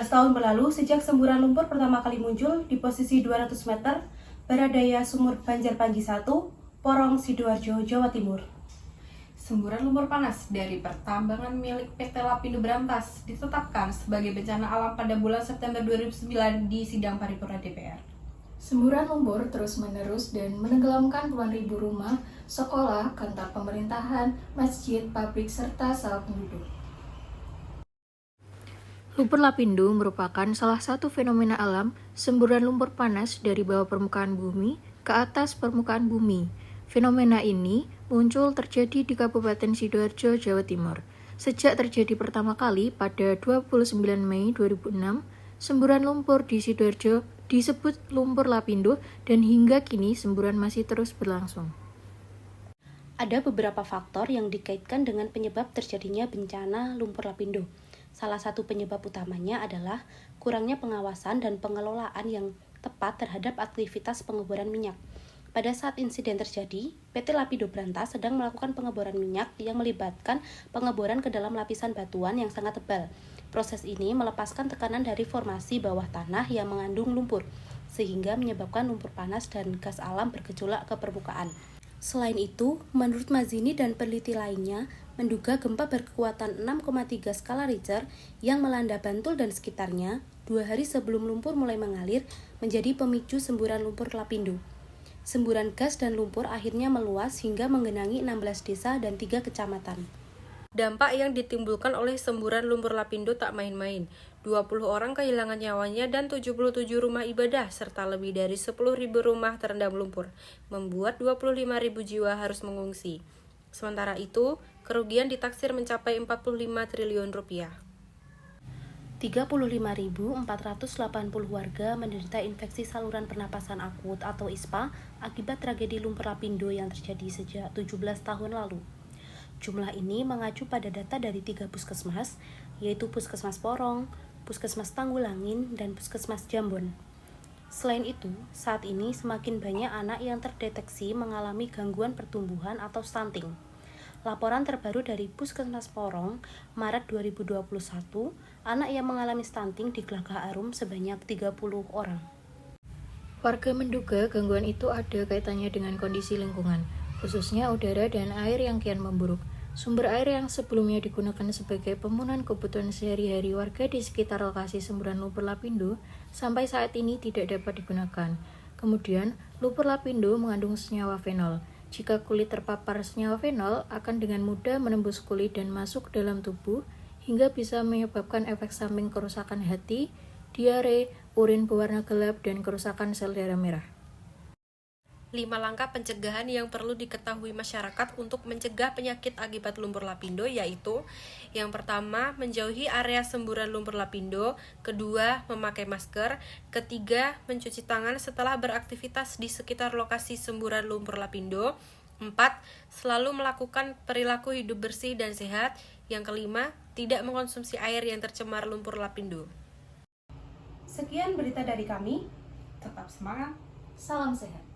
tahun berlalu sejak semburan lumpur pertama kali muncul di posisi 200 meter Baradaya Sumur Banjarpanji 1, Porong, Sidoarjo, Jawa Timur. Semburan lumpur panas dari pertambangan milik PT Lapindo Brantas ditetapkan sebagai bencana alam pada bulan September 2009 di sidang paripurna DPR. Semburan lumpur terus-menerus dan menenggelamkan puluhan ribu rumah, sekolah, kantor pemerintahan, masjid, pabrik, serta sawah penduduk. Lumpur Lapindo merupakan salah satu fenomena alam semburan lumpur panas dari bawah permukaan bumi ke atas permukaan bumi. Fenomena ini muncul terjadi di Kabupaten Sidoarjo, Jawa Timur. Sejak terjadi pertama kali pada 29 Mei 2006, semburan lumpur di Sidoarjo disebut lumpur Lapindo dan hingga kini semburan masih terus berlangsung. Ada beberapa faktor yang dikaitkan dengan penyebab terjadinya bencana lumpur Lapindo. Salah satu penyebab utamanya adalah kurangnya pengawasan dan pengelolaan yang tepat terhadap aktivitas pengeboran minyak. Pada saat insiden terjadi, PT Lapindo Brantas sedang melakukan pengeboran minyak yang melibatkan pengeboran ke dalam lapisan batuan yang sangat tebal. Proses ini melepaskan tekanan dari formasi bawah tanah yang mengandung lumpur, sehingga menyebabkan lumpur panas dan gas alam bergejolak ke permukaan. Selain itu, menurut Mazini dan peneliti lainnya, menduga gempa berkekuatan 6,3 skala Richter yang melanda Bantul dan sekitarnya 2 hari sebelum lumpur mulai mengalir menjadi pemicu semburan lumpur Lapindo. Semburan gas dan lumpur akhirnya meluas hingga menggenangi 16 desa dan 3 kecamatan. Dampak yang ditimbulkan oleh semburan lumpur Lapindo tak main-main. 20 orang kehilangan nyawanya dan 77 rumah ibadah serta lebih dari 10.000 rumah terendam lumpur, membuat 25.000 jiwa harus mengungsi. Sementara itu, kerugian ditaksir mencapai 45 triliun rupiah. 35.480 warga menderita infeksi saluran pernapasan akut atau ISPA akibat tragedi lumpur Lapindo yang terjadi sejak 17 tahun lalu. Jumlah ini mengacu pada data dari 3 puskesmas, yaitu Puskesmas Porong, Puskesmas Tanggulangin, dan Puskesmas Jambon. Selain itu, saat ini semakin banyak anak yang terdeteksi mengalami gangguan pertumbuhan atau stunting. Laporan terbaru dari Puskesmas Porong, Maret 2021, anak yang mengalami stunting di Gelagah Arum sebanyak 30 orang. Warga menduga gangguan itu ada kaitannya dengan kondisi lingkungan, khususnya udara dan air yang kian memburuk. Sumber air yang sebelumnya digunakan sebagai pemenuhan kebutuhan sehari-hari warga di sekitar lokasi semburan lumpur Lapindo sampai saat ini tidak dapat digunakan. Kemudian, lumpur Lapindo mengandung senyawa fenol. Jika kulit terpapar senyawa fenol, akan dengan mudah menembus kulit dan masuk dalam tubuh, hingga bisa menyebabkan efek samping kerusakan hati, diare, urin berwarna gelap, dan kerusakan sel darah merah. 5 langkah pencegahan yang perlu diketahui masyarakat untuk mencegah penyakit akibat lumpur Lapindo yaitu: yang pertama, menjauhi area semburan lumpur Lapindo, kedua, memakai masker, ketiga, mencuci tangan setelah beraktivitas di sekitar lokasi semburan lumpur Lapindo, 4, selalu melakukan perilaku hidup bersih dan sehat, yang kelima, tidak mengkonsumsi air yang tercemar lumpur Lapindo. Sekian berita dari kami, tetap semangat, Salam sehat.